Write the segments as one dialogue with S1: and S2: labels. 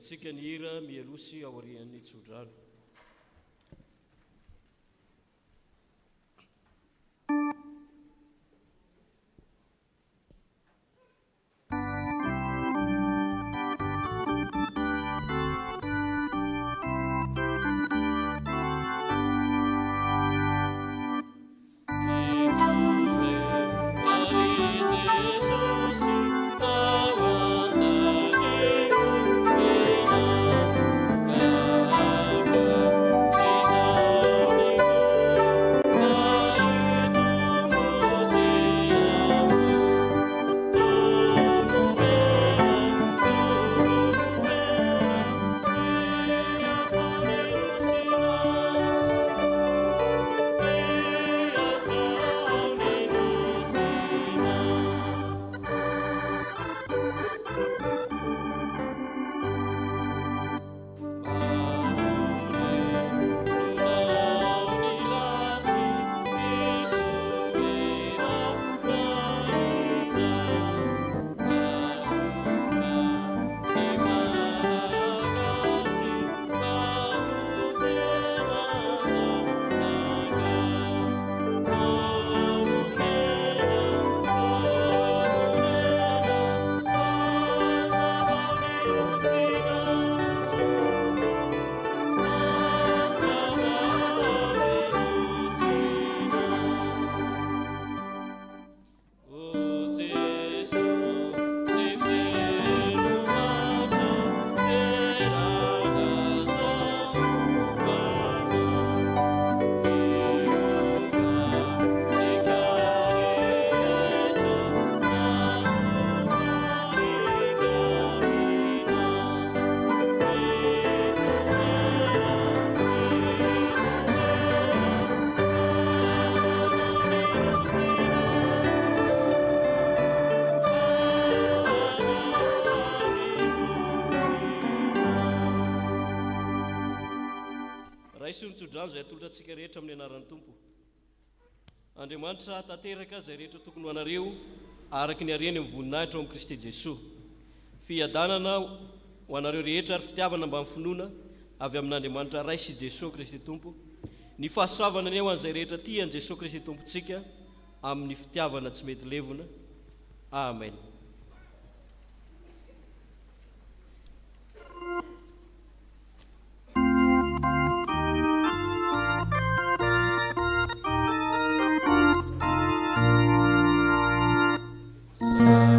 S1: Tsika ny hira mielosy ao arian'ny tsodrano. Tsodrano zay atolotra antsika rehetra amin'ny anaran'ny Tompo. Andriamanitra tanteraka zay rehetra tokony ho anareo araka ny hareny amin'ny voninahitra ao amin'ny Kristy Jesosy. Fiadanana ho anareo rehetra ary fitiavana mba amin'ny finoana avy amin'Andriamanitra Ray sy Jesosy Kristy Tompo. Ny fahasoavana ny eo an'izay rehetra tia an'i Jesosy Kristy Tompontsika amin'ny fitiavana tsy mety levona. Amen.
S2: Bye.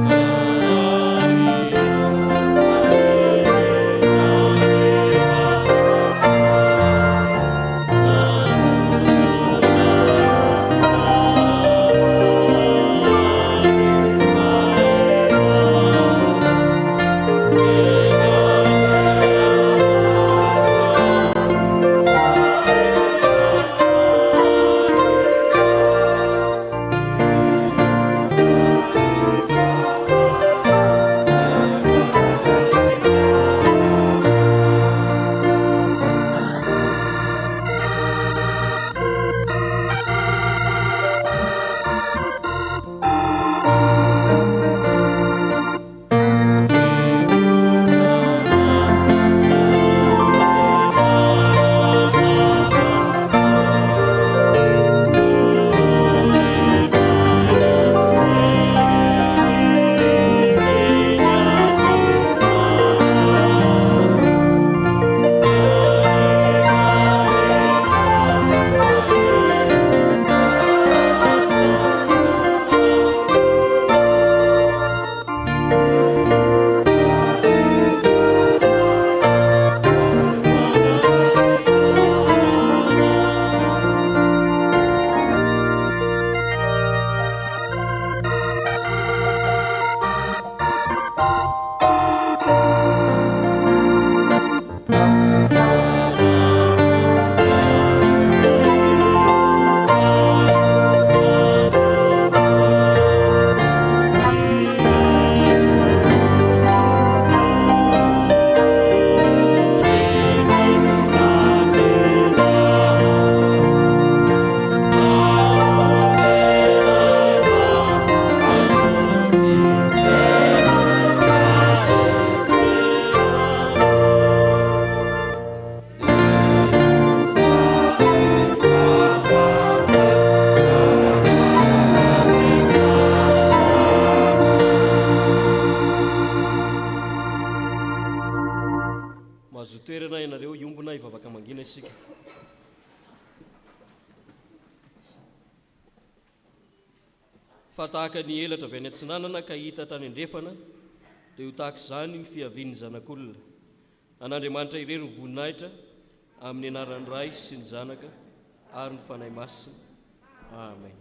S1: fa tahaka ny elatra avy any antsinanana ka hita tany andrefana dia ho tahaka izany ny fiaviany zanak'olona. An'Andriamanitra irery ny voninahitra amin'ny anaran'ny Ray sy ny Zanaka ary ny fanahy masina. Amen.